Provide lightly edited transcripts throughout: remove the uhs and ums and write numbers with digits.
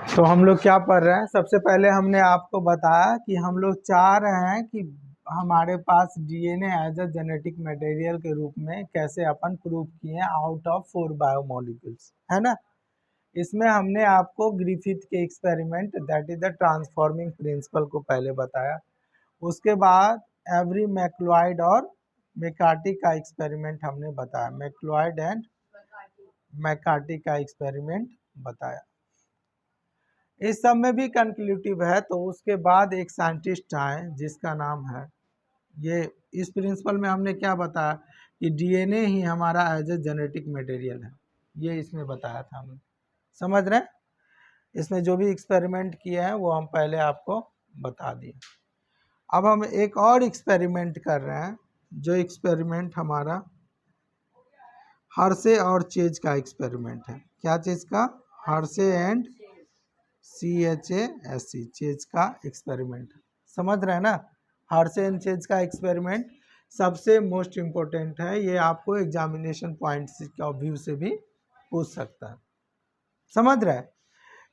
तो हम लोग क्या पढ़ रहे हैं, सबसे पहले हमने आपको बताया कि हम लोग चाह रहे हैं कि हमारे पास DNA as a genetic material के रूप में कैसे अपन प्रूव किए आउट ऑफ 4 बायोमोलिक्यूल्स, है ना। इसमें हमने आपको ग्रिफिथ के experiment that is the transforming principle को पहले बताया। उसके बाद एवरी मैक्लोइड और मैकार्टी का एक्सपेरिमेंट हमने बताया, मैक्लोइड एंड मैकार्टी का एक्सपेरिमेंट बताया। इस सब में भी कंक्लूटिव है। तो उसके बाद एक साइंटिस्ट आए जिसका नाम है, ये इस प्रिंसिपल में हमने क्या बताया कि डीएनए ही हमारा एज ए जेनेटिक मटेरियल है, ये इसमें बताया था हमने, समझ रहे हैं। इसमें जो भी एक्सपेरिमेंट किए हैं वो हम पहले आपको बता दिए। अब हम एक और एक्सपेरिमेंट कर रहे हैं, जो एक्सपेरिमेंट हमारा हर्शे और चेज का एक्सपेरिमेंट है। क्या चीज़ का? हर्शे एंड CHASE, चेज का एक्सपेरिमेंट, समझ रहे हैं ना। हर्शे एंड चेज का एक्सपेरिमेंट सबसे मोस्ट इम्पोर्टेंट है, ये आपको एग्जामिनेशन पॉइंट का व्यू से भी पूछ सकता है, समझ रहे हैं।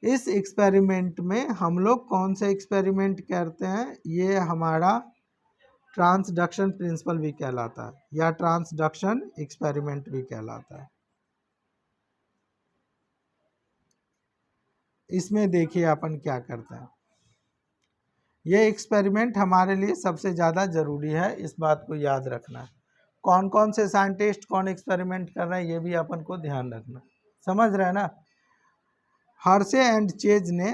इस एक्सपेरिमेंट में हम लोग कौन सा एक्सपेरिमेंट करते हैं, ये हमारा ट्रांसडक्शन प्रिंसिपल भी कहलाता है या ट्रांसडक्शन एक्सपेरिमेंट भी कहलाता है। इसमें देखिए अपन क्या करते हैं। ये एक्सपेरिमेंट हमारे लिए सबसे ज़्यादा ज़रूरी है, इस बात को याद रखना है। कौन कौन से साइंटिस्ट कौन एक्सपेरिमेंट कर रहे हैं ये भी अपन को ध्यान रखना, समझ रहे हैं ना। हर्शे एंड चेज ने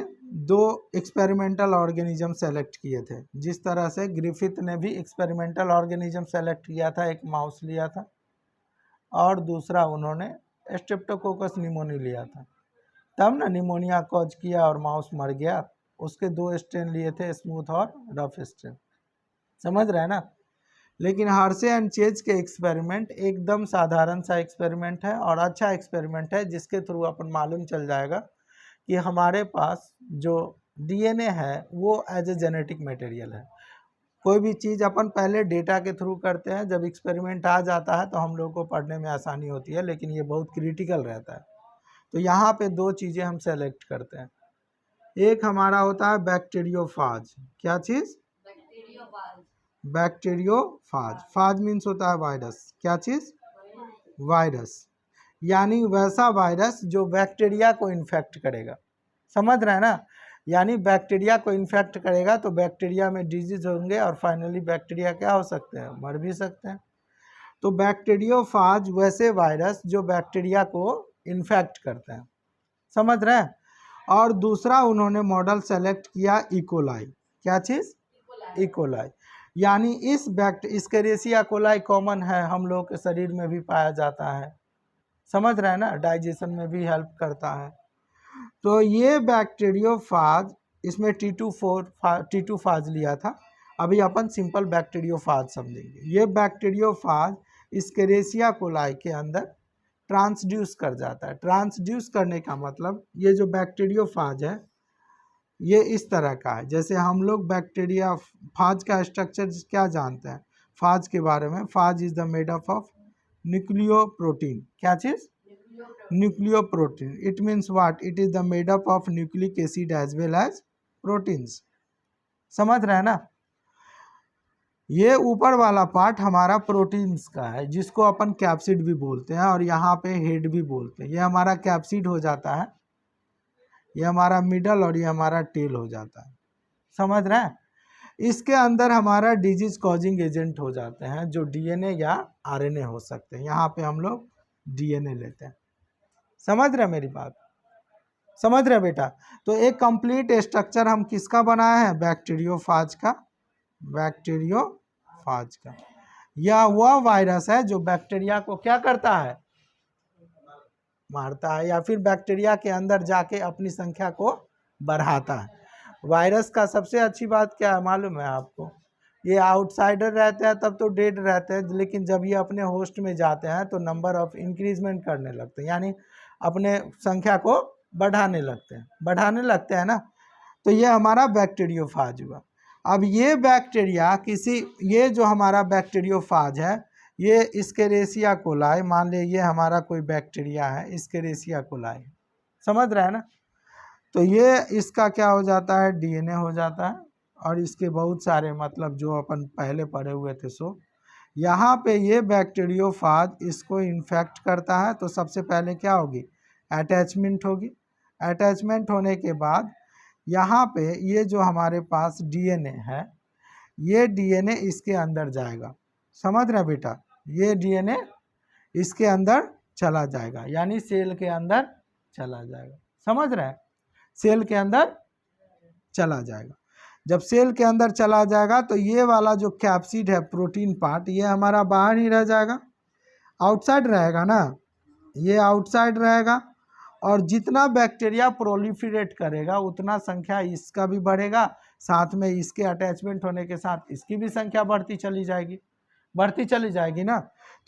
2 एक्सपेरिमेंटल ऑर्गेनिज्म सेलेक्ट किए थे, जिस तरह से ग्रिफिथ ने भी एक्सपेरिमेंटल ऑर्गेनिज्म सेलेक्ट किया था, एक माउस लिया था और दूसरा उन्होंने स्ट्रेप्टोकोकस निमोनी लिया था, तब ना निमोनिया कॉज किया और माउस मर गया। उसके 2 स्ट्रेन लिए थे, स्मूथ और रफ स्ट्रेन, समझ रहे हैं ना। लेकिन हर्शे एंड चेज के एक्सपेरिमेंट एकदम साधारण सा एक्सपेरिमेंट है और अच्छा एक्सपेरिमेंट है, जिसके थ्रू अपन मालूम चल जाएगा कि हमारे पास जो डीएनए है वो एज ए जेनेटिक मटेरियल है। कोई भी चीज़ अपन पहले डेटा के थ्रू करते हैं, जब एक्सपेरिमेंट आ जाता है तो हम लोग को पढ़ने में आसानी होती है, लेकिन ये बहुत क्रिटिकल रहता है। तो यहाँ पे 2 चीज़ें हम सेलेक्ट करते हैं। एक हमारा होता है बैक्टीरियोफाज। क्या चीज़? बैक्टीरियोफाज। फाज मीन्स होता है वायरस। क्या चीज़? वायरस, यानी वैसा वायरस जो बैक्टीरिया को इन्फेक्ट करेगा, समझ रहे हैं ना। यानी बैक्टीरिया को इन्फेक्ट करेगा तो बैक्टीरिया में डिजीज होंगे और फाइनली बैक्टीरिया क्या हो सकते हैं? मर भी सकते हैं। तो बैक्टीरियोफाज वैसे वायरस जो बैक्टीरिया को इन्फेक्ट करते हैं, समझ रहे हैं। और दूसरा उन्होंने मॉडल सेलेक्ट किया इकोलाई। क्या चीज़? इकोलाई, यानी इस इस्केरिसिया कोलाई कॉमन है, हम लोग के शरीर में भी पाया जाता है, समझ रहे हैं ना, डाइजेशन में भी हेल्प करता है। तो ये बैक्टीरियोफाज, इसमें T2 फाज लिया था, अभी अपन सिंपल बैक्टीरियोफाज समझेंगे। ये बैक्टीरियोफाज इस्केरिसिया कोलाई के अंदर ट्रांसड्यूस कर जाता है। ट्रांसड्यूस करने का मतलब, ये जो बैक्टीरियोफाज है ये इस तरह का है, जैसे हम लोग बैक्टीरिया फाज का स्ट्रक्चर क्या जानते हैं फाज के बारे में। Phage is the made up of nucleoprotein. क्या चीज़? Nucleoprotein. It means what? It is the made up of nucleic acid as well as proteins, समझ रहे हैं ना। ये ऊपर वाला पार्ट हमारा प्रोटीन्स का है, जिसको अपन कैप्सिड भी बोलते हैं और यहाँ पे हेड भी बोलते हैं। ये हमारा कैप्सिड हो जाता है, ये हमारा मिडल और ये हमारा टेल हो जाता है, समझ रहे हैं। इसके अंदर हमारा डिजीज कॉजिंग एजेंट हो जाते हैं, जो डीएनए या आरएनए हो सकते हैं। यहाँ पे हम लोग डीएनए लेते हैं, समझ रहे मेरी बात? समझ रहे बेटा? तो एक कंप्लीट स्ट्रक्चर हम किसका बनाए हैं? बैक्टीरियोफाज का। बैक्टीरियोफाज का। यह वह वायरस है जो बैक्टीरिया को क्या करता है? मारता है, या फिर बैक्टीरिया के अंदर जाके अपनी संख्या को बढ़ाता है। वायरस का सबसे अच्छी बात क्या है मालूम है आपको? ये आउटसाइडर रहते हैं तब तो डेड रहते हैं, लेकिन जब ये अपने होस्ट में जाते हैं तो नंबर ऑफ इंक्रीजमेंट करने लगते हैं, यानी अपने संख्या को बढ़ाने लगते हैं ना। तो ये हमारा बैक्टीरियोफाज हुआ। अब ये बैक्टीरिया ये जो हमारा बैक्टीरियोफाज है, ये इस्केरिसिया कोलाई, मान ले ये हमारा कोई बैक्टीरिया है, इस्केरिसिया कोलाई, समझ रहे हैं ना। तो ये इसका क्या हो जाता है, डीएनए हो जाता है। और इसके बहुत सारे मतलब जो अपन पहले पढ़े हुए थे सो यहाँ पे ये बैक्टीरियोफाज इसको इन्फेक्ट करता है। तो सबसे पहले क्या होगी, अटैचमेंट होगी। अटैचमेंट होने के बाद यहाँ पे ये जो हमारे पास डीएनए है, ये डीएनए इसके अंदर जाएगा। समझ रहे बेटा, ये डीएनए इसके अंदर चला जाएगा, यानी सेल के अंदर चला जाएगा। समझ रहे हैं, सेल के अंदर चला जाएगा। जब सेल के अंदर चला जाएगा तो ये वाला जो कैप्सिड है, प्रोटीन पार्ट, ये हमारा बाहर ही रह जाएगा, आउटसाइड रहेगा ना, ये आउटसाइड रहेगा। और जितना बैक्टीरिया प्रोलिफरेट करेगा उतना संख्या इसका भी बढ़ेगा, साथ में इसके अटैचमेंट होने के साथ इसकी भी संख्या बढ़ती चली जाएगी ना।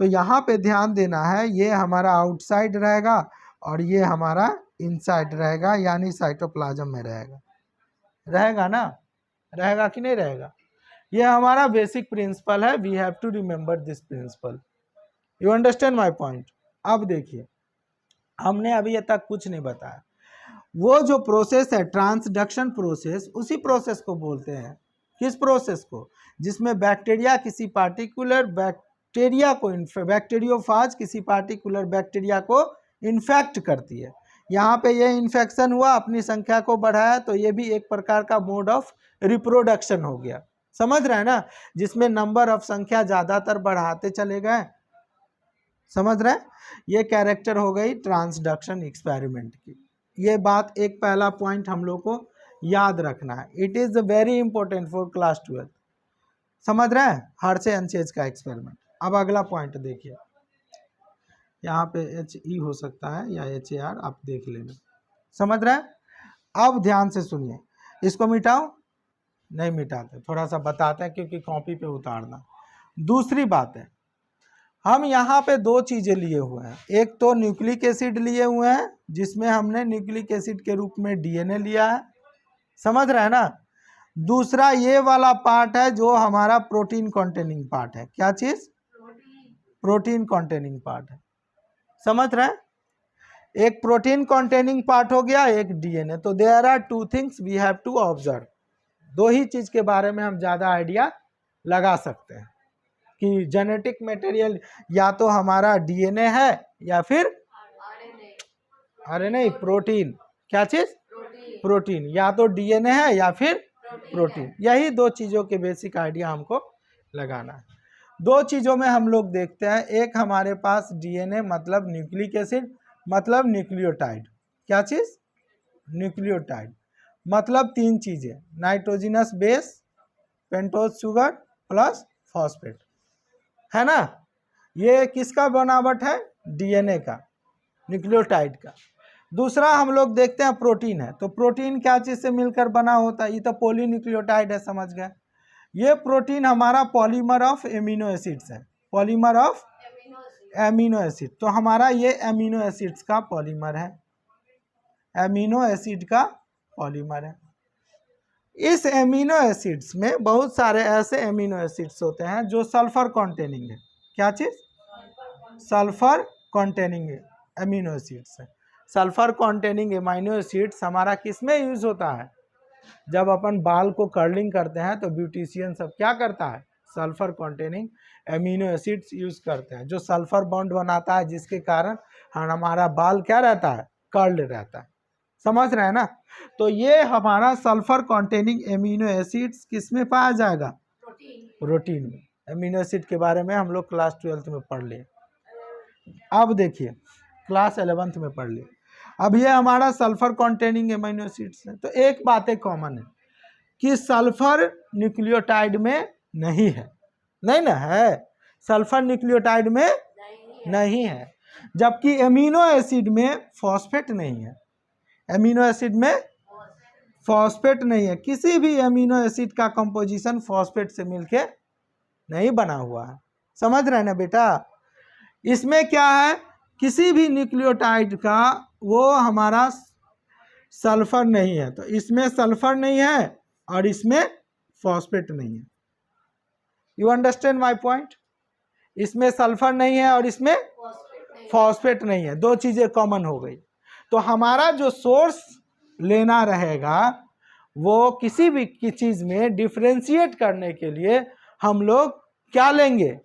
तो यहाँ पे ध्यान देना है, ये हमारा आउटसाइड रहेगा और ये हमारा इनसाइड रहेगा, यानी साइटोप्लाज्म में रहेगा ना, रहेगा कि नहीं रहेगा। ये हमारा बेसिक प्रिंसिपल है, we have to remember this principle. You understand my point. अब देखिए, हमने अभी तक कुछ नहीं बताया, वो जो प्रोसेस है ट्रांसडक्शन प्रोसेस, उसी प्रोसेस को बोलते हैं। किस प्रोसेस को, जिसमें बैक्टीरिया किसी पार्टिकुलर बैक्टीरिया को बैक्टीरियोफाज किसी पार्टिकुलर बैक्टीरिया को इन्फेक्ट करती है। यहाँ पे ये इन्फेक्शन हुआ, अपनी संख्या को बढ़ाया, तो ये भी एक प्रकार का मोड ऑफ रिप्रोडक्शन हो गया। समझ रहे हैं ना, जिसमें नंबर ऑफ संख्या ज़्यादातर बढ़ाते चले गए। समझ रहे हैं, ये कैरेक्टर हो गई ट्रांसडक्शन एक्सपेरिमेंट की। ये बात एक पहला पॉइंट हम लोग को याद रखना है, it is very important for class 12। समझ रहे हैं, हर्शे एंड चेज का एक्सपेरिमेंट। अब अगला पॉइंट देखिए, यहाँ पे HE हो सकता है या HAR, आप देख लेना। समझ रहे हैं, अब ध्यान से सुनिए, इसको मिटाओ, नहीं मिटाते, थोड़ा सा बताते हैं क्योंकि कॉपी पे उतारना। दूसरी बात है, हम यहाँ पे दो चीज़ें लिए हुए हैं, एक तो न्यूक्लिक एसिड लिए हुए हैं, जिसमें हमने न्यूक्लिक एसिड के रूप में डीएनए लिया है। समझ रहे हैं ना। दूसरा ये वाला पार्ट है जो हमारा प्रोटीन कंटेनिंग पार्ट है। क्या चीज़, प्रोटीन कंटेनिंग पार्ट है। समझ रहे हैं, एक प्रोटीन कंटेनिंग पार्ट हो गया, एक डीएनए। तो there are two things we have to observe. दो ही चीज़ के बारे में हम ज़्यादा आइडिया लगा सकते हैं कि जेनेटिक मटेरियल या तो हमारा डीएनए है या फिर आरएनए, प्रोटीन। क्या चीज़, प्रोटीन। या तो डीएनए है या फिर प्रोटीन। यही दो चीज़ों के बेसिक आइडिया हमको लगाना है। दो चीज़ों में हम लोग देखते हैं, एक हमारे पास डीएनए मतलब न्यूक्लिक एसिड मतलब न्यूक्लियोटाइड। क्या चीज़, न्यूक्लियोटाइड मतलब तीन चीज़ें, nitrogenous base, pentose sugar plus phosphate, है ना। ये किसका बनावट है, डीएनए का, न्यूक्लियोटाइड का। दूसरा हम लोग देखते हैं प्रोटीन है, तो प्रोटीन क्या चीज़ से मिलकर बना होता है, ये तो पॉलीन्यूक्लियोटाइड है, समझ गए। ये प्रोटीन हमारा पॉलीमर ऑफ एमिनो एसिड्स है, पॉलीमर ऑफ एमिनो एसिड। तो हमारा ये एमिनो एसिड्स का पॉलीमर है, एमिनो एसिड का पॉलीमर है। इस एमिनो एसिड्स में बहुत सारे ऐसे एमिनो एसिड्स होते हैं जो सल्फर कंटेनिंग है। क्या चीज़, सल्फर कंटेनिंग एमिनो एसिड्स है। सल्फर कंटेनिंग एमिनो एसिड्स हमारा किस में यूज़ होता है, जब अपन बाल को कर्लिंग करते हैं तो ब्यूटिशियन सब क्या करता है, sulphur containing amino acids use करते हैं, जो सल्फर बॉन्ड बनाता है, जिसके कारण हमारा बाल क्या रहता है, कर्ल्ड रहता है। समझ रहे हैं ना। तो ये हमारा सल्फर कंटेनिंग एमिनो एसिड्स किस में पाया जाएगा, प्रोटीन में। एमिनो एसिड के बारे में हम लोग क्लास 12th में पढ़ लिए। अब देखिए क्लास 11th में पढ़ लिए। अब ये हमारा सल्फर कंटेनिंग एमिनो एसिड्स है। तो एक बात कॉमन है कि सल्फर न्यूक्लियोटाइड में नहीं है, नहीं ना है, सल्फर न्यूक्लियोटाइड में नहीं है, जबकि एमिनो एसिड में फॉस्फेट नहीं है। एमिनो एसिड में फॉस्फेट नहीं है, किसी भी एमिनो एसिड का कंपोजिशन फॉस्फेट से मिलके नहीं बना हुआ है। समझ रहे हैं ना बेटा। इसमें क्या है, किसी भी न्यूक्लियोटाइड का वो हमारा सल्फर नहीं है, तो इसमें सल्फर नहीं है और इसमें फॉस्फेट नहीं है। You understand my point. इसमें सल्फर नहीं है और इसमें फॉस्फेट नहीं है, दो चीज़ें कॉमन हो गई। तो हमारा जो सोर्स लेना रहेगा वो किसी भी चीज़ में डिफ्रेंशिएट करने के लिए हम लोग क्या लेंगे?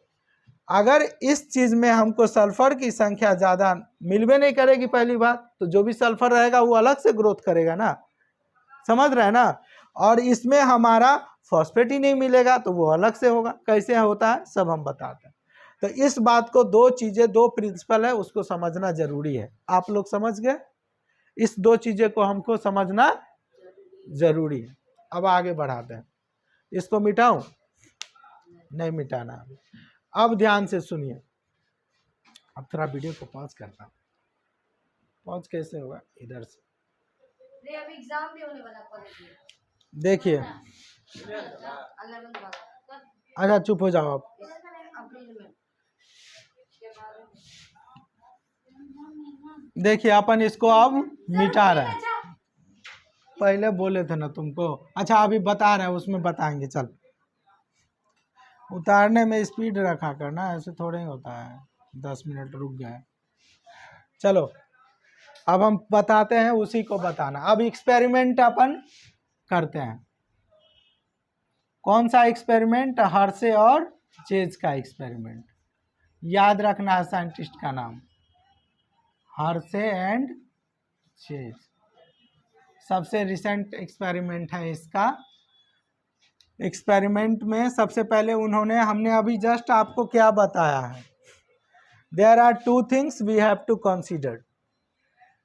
अगर इस चीज़ में हमको सल्फर की संख्या ज़्यादा मिलवे नहीं करेगी पहली बात, तो जो भी सल्फर रहेगा वो अलग से ग्रोथ करेगा ना, समझ रहे हैं ना। और इसमें हमारा फॉस्फेट ही नहीं मिलेगा तो वो अलग से होगा। कैसे होता है सब हम बताते हैं। तो इस बात को, दो चीज़ें, दो प्रिंसिपल है, उसको समझना जरूरी है। आप लोग समझ गए? इस दो चीज़ें को हमको समझना जरूरी है। अब आगे बढ़ाते हैं। इसको मिटाऊं? नहीं मिटाना। अब ध्यान से सुनिए। अब थोड़ा वीडियो को पॉज करना। पॉज कैसे होगा? इधर से अभी एग्जाम भी होने वाला कॉलेज में। देखिए, अच्छा चुप हो जाओ आप। देखिए अपन इसको अब मिटा रहे हैं। पहले बोले थे ना तुमको। अच्छा अभी बता रहे हैं, उसमें बताएंगे। चल, उतारने में स्पीड रखा करना, ऐसे थोड़े ही होता है। 10 मिनट रुक गए। चलो अब हम बताते हैं, उसी को बताना। अब एक्सपेरिमेंट अपन करते हैं। कौन सा एक्सपेरिमेंट? हर्शे और चेज का एक्सपेरिमेंट। याद रखना है साइंटिस्ट का नाम, हर्शे एंड चेज। सबसे रिसेंट एक्सपेरिमेंट है इसका। एक्सपेरिमेंट में सबसे पहले हमने अभी जस्ट आपको क्या बताया है? There are two things we have to consider.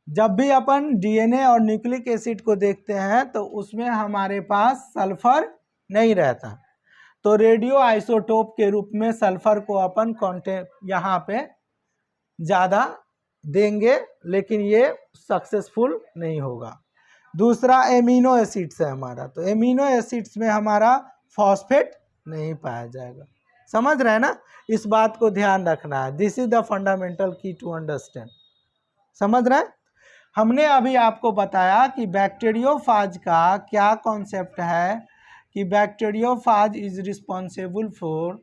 जब भी अपन डीएनए और न्यूक्लिक एसिड को देखते हैं तो उसमें हमारे पास सल्फर नहीं रहता, तो रेडियो आइसोटोप के रूप में सल्फर को अपन यहाँ पे ज़्यादा देंगे, लेकिन ये सक्सेसफुल नहीं होगा। दूसरा एमिनो एसिड्स है हमारा, तो एमिनो एसिड्स में हमारा फॉस्फेट नहीं पाया जाएगा। समझ रहे हैं ना? इस बात को ध्यान रखना है। दिस इज द फंडामेंटल की टू अंडरस्टैंड। समझ रहे हैं? हमने अभी आपको बताया कि बैक्टीरियोफाज का क्या कॉन्सेप्ट है, कि बैक्टीरियोफाज इज रिस्पॉन्सिबल फॉर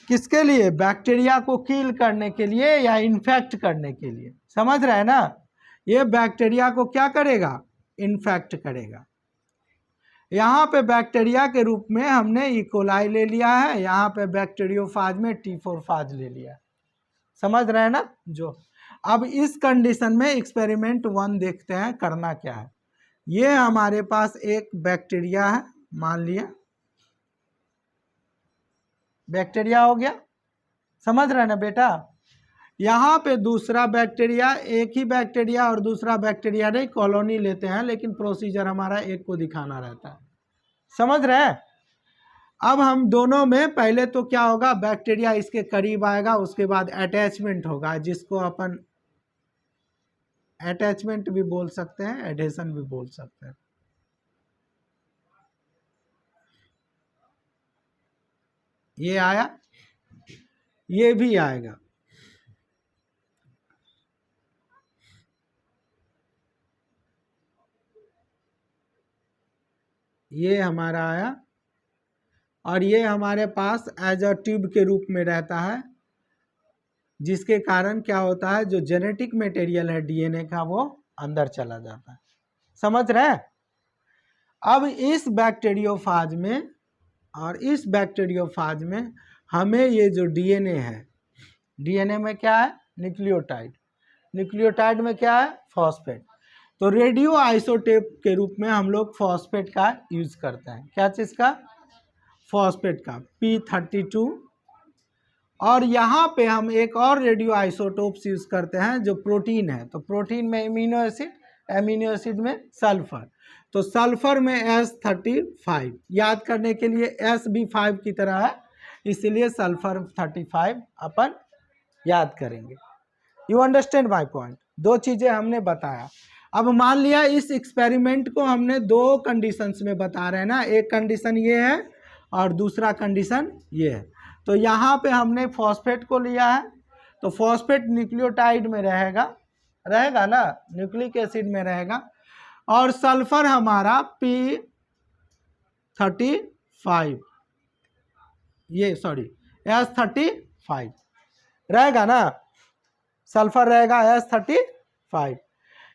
किसके लिए? बैक्टीरिया को किल करने के लिए या इन्फेक्ट करने के लिए। समझ रहे हैं ना? ये बैक्टीरिया को क्या करेगा? इन्फेक्ट करेगा। यहाँ पे बैक्टीरिया के रूप में हमने इकोलाई ले लिया है, यहाँ पे बैक्टीरियोफाज में T4 फाज ले लिया। समझ रहे हैं ना? जो अब इस कंडीशन में एक्सपेरिमेंट 1 देखते हैं करना क्या है। ये हमारे पास एक बैक्टीरिया है, मान लिया बैक्टीरिया हो गया। समझ रहे हैं ना बेटा? यहाँ पे दूसरा बैक्टीरिया, एक ही बैक्टीरिया और दूसरा बैक्टीरिया नहीं, कॉलोनी लेते हैं, लेकिन प्रोसीजर हमारा एक को दिखाना रहता है। समझ रहे हैं? अब हम दोनों में पहले तो क्या होगा, बैक्टीरिया इसके करीब आएगा, उसके बाद अटैचमेंट होगा, जिसको अपन अटैचमेंट भी बोल सकते हैं, एडेशन भी बोल सकते हैं। ये आया, ये भी आएगा। ये हमारा आया, और ये हमारे पास एज अ ट्यूब के रूप में रहता है, जिसके कारण क्या होता है, जो जेनेटिक मटेरियल है डीएनए का वो अंदर चला जाता है। समझ रहे हैं? अब इस बैक्टीरियोफाज में और इस बैक्टीरियोफाज में हमें ये जो डीएनए है, डीएनए में क्या है? न्यूक्लियोटाइड। न्यूक्लियोटाइड में क्या है? फॉस्फेट। तो रेडियो आइसोटोप के रूप में हम लोग फॉस्फेट का यूज करते हैं। क्या चीज़ का? फॉस्फेट का, P32। और यहाँ पे हम एक और रेडियो आइसोटोप्स यूज करते हैं जो प्रोटीन है। तो प्रोटीन में एमिनो एसिड, एमिनो एसिड में सल्फर। तो सल्फर में S35, याद करने के लिए S भी 5 की तरह है, इसलिए सल्फर 35 अपन याद करेंगे। You understand my point? दो चीज़ें हमने बताया। अब मान लिया इस एक्सपेरिमेंट को हमने दो कंडीशंस में बता रहे हैं ना, एक कंडीशन ये है और दूसरा कंडीशन ये है। तो यहाँ पे हमने फॉस्फेट को लिया है, तो फॉस्फेट न्यूक्लियोटाइड में रहेगा ना, न्यूक्लिक एसिड में रहेगा, और सल्फर हमारा P35, ये सॉरी S35 रहेगा ना। सल्फर रहेगा S35।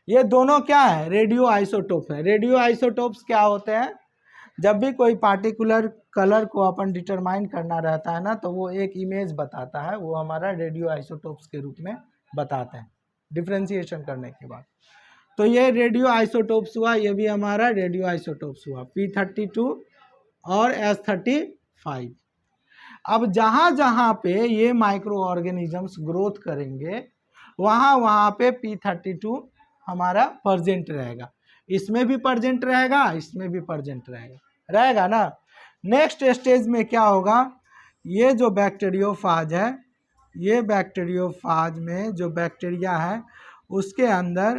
ये दोनों क्या है, रेडियो आइसोटोप है। रेडियो आइसोटोप्स क्या होते हैं, जब भी कोई पार्टिकुलर कलर को अपन डिटरमाइन करना रहता है ना, तो वो एक इमेज बताता है, वो हमारा रेडियो आइसोटोप्स के रूप में बताते हैं डिफ्रेंशिएशन करने के बाद। तो ये रेडियो आइसोटोप्स हुआ, ये भी हमारा रेडियो आइसोटोप्स हुआ, P32 और S35। अब जहाँ जहाँ पे ये माइक्रो ऑर्गेनिजम्स ग्रोथ करेंगे वहाँ वहाँ पे P32 हमारा प्रेजेंट रहेगा। इसमें भी प्रेजेंट रहेगा, इसमें भी प्रेजेंट रहेगा ना। नेक्स्ट स्टेज में क्या होगा, ये जो बैक्टीरियोफाज है, ये बैक्टीरियोफाज में जो बैक्टीरिया है उसके अंदर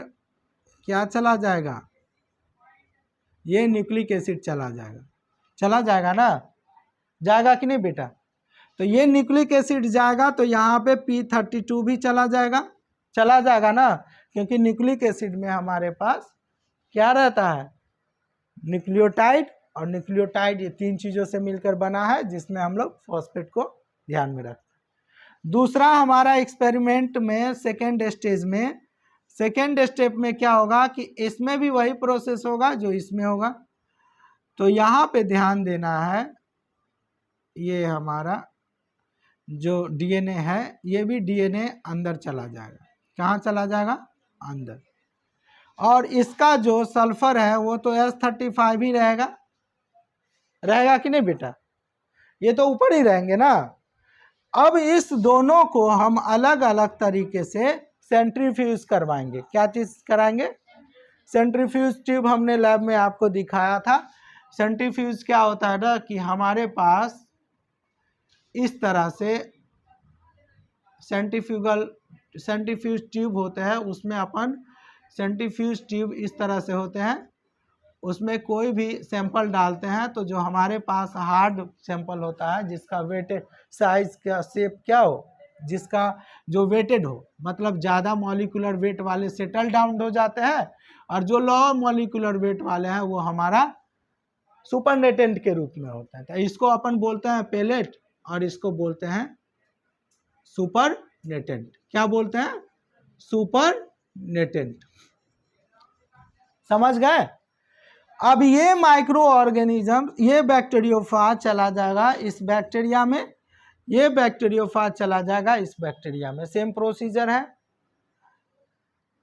क्या चला जाएगा, ये न्यूक्लिक एसिड चला जाएगा ना, जाएगा कि नहीं बेटा। तो ये न्यूक्लिक एसिड जाएगा तो यहाँ पे P32 भी चला जाएगा ना, क्योंकि न्यूक्लिक एसिड में हमारे पास क्या रहता है, न्यूक्लियोटाइड, और न्यूक्लियोटाइड ये तीन चीज़ों से मिलकर बना है, जिसमें हम लोग फॉस्फेट को ध्यान में रखते हैं। दूसरा हमारा एक्सपेरिमेंट में सेकेंड स्टेप में क्या होगा कि इसमें भी वही प्रोसेस होगा जो इसमें होगा। तो यहाँ पे ध्यान देना है, ये हमारा जो डीएनए है, ये भी डीएनए अंदर चला जाएगा। कहाँ चला जाएगा, अंदर। और इसका जो सल्फर है वो तो S35 ही रहेगा कि नहीं बेटा, ये तो ऊपर ही रहेंगे ना। अब इस दोनों को हम अलग अलग तरीके से सेंट्रीफ्यूज करवाएंगे। क्या चीज़ कराएंगे, सेंट्रीफ्यूज ट्यूब हमने लैब में आपको दिखाया था। सेंट्रीफ्यूज क्या होता है ना कि हमारे पास इस तरह से सेंट्रीफ्यूज ट्यूब होते हैं, उसमें अपन सेंट्रीफ्यूज ट्यूब इस तरह से होते हैं, उसमें कोई भी सैंपल डालते हैं तो जो हमारे पास हार्ड सैंपल होता है जिसका वेटेड साइज का शेप क्या हो, जिसका जो वेटेड हो, मतलब ज़्यादा मॉलिक्यूलर वेट वाले सेटल डाउन हो जाते हैं, और जो लो मॉलिक्यूलर वेट वाले हैं वो हमारा सुपरनेटेंट के रूप में होता है। तो इसको अपन बोलते हैं पेलेट, और इसको बोलते हैं सुपरनेटेंट। क्या बोलते हैं, सुपरनेटेंट। समझ गए। अब ये माइक्रो ऑर्गेनिज्म, ये बैक्टीरियोफाज चला जाएगा इस बैक्टीरिया में, ये बैक्टीरियोफाज चला जाएगा इस बैक्टीरिया में, सेम प्रोसीजर है।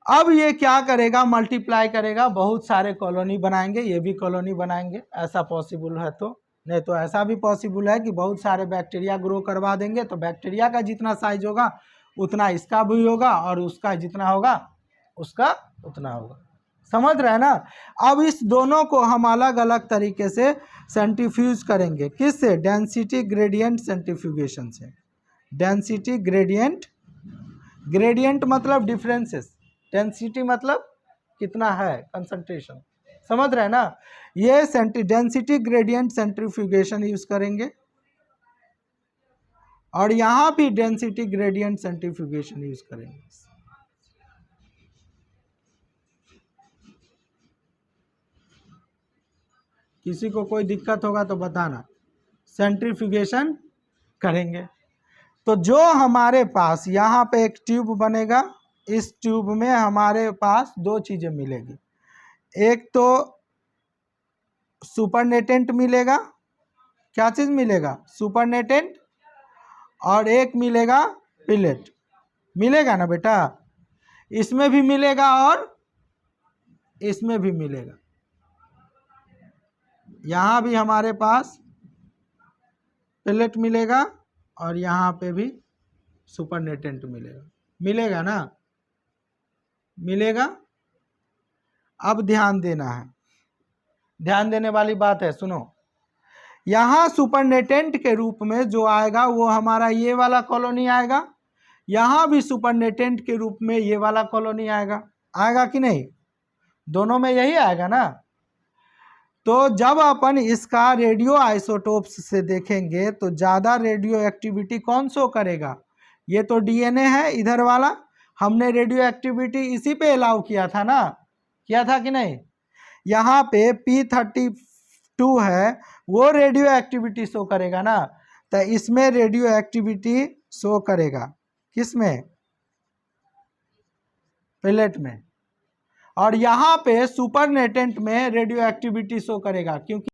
अब ये क्या करेगा, मल्टीप्लाई करेगा, बहुत सारे कॉलोनी बनाएंगे, ये भी कॉलोनी बनाएंगे, ऐसा पॉसिबल है तो। नहीं तो ऐसा भी पॉसिबल है कि बहुत सारे बैक्टीरिया ग्रो करवा देंगे, तो बैक्टीरिया का जितना साइज होगा उतना इसका भी होगा, और उसका जितना होगा उसका उतना होगा। समझ रहे हैं ना। अब इस दोनों को हम अलग अलग तरीके से सेंट्रीफ्यूज करेंगे। किससे, डेंसिटी ग्रेडियंट सेंट्रीफ्यूगेशन से। डेंसिटी ग्रेडियंट मतलब डिफरेंसेस, डेंसिटी मतलब कितना है, कंसंट्रेशन। समझ रहे हैं ना। ये डेंसिटी ग्रेडियंट सेंट्रीफ्यूगेशन यूज करेंगे, और यहाँ भी डेंसिटी ग्रेडियंट सेंट्रीफ्यूगेशन यूज करेंगे। किसी को कोई दिक्कत होगा तो बताना, सेंट्रीफ्यूगेशन करेंगे। तो जो हमारे पास यहाँ पे एक ट्यूब बनेगा, इस ट्यूब में हमारे पास दो चीज़ें मिलेगी, एक तो सुपरनेटेंट मिलेगा, क्या चीज़ मिलेगा, सुपरनेटेंट, और एक मिलेगा पिलेट। मिलेगा ना बेटा, इसमें भी मिलेगा और इसमें भी मिलेगा। यहाँ भी हमारे पास पिलेट मिलेगा और यहाँ पे भी सुपरनेटेंट मिलेगा ना, मिलेगा। अब ध्यान देना है, ध्यान देने वाली बात है, सुनो। यहाँ सुपरनेटेंट के रूप में जो आएगा वो हमारा ये वाला कॉलोनी आएगा, यहाँ भी सुपरनेटेंट के रूप में ये वाला कॉलोनी आएगा कि नहीं, दोनों में यही आएगा ना। तो जब अपन इसका रेडियो आइसोटोप्स से देखेंगे तो ज़्यादा रेडियो एक्टिविटी कौन शो करेगा, ये तो डीएनए है इधर वाला, हमने रेडियो एक्टिविटी इसी पे अलाउ किया था ना, किया था कि नहीं। यहाँ पे P32 है, वो रेडियो एक्टिविटी शो करेगा ना, तो इसमें रेडियो एक्टिविटी शो करेगा, किसमें, पेलेट में, और यहाँ पे सुपरनेटेंट में रेडियो एक्टिविटी शो करेगा, क्योंकि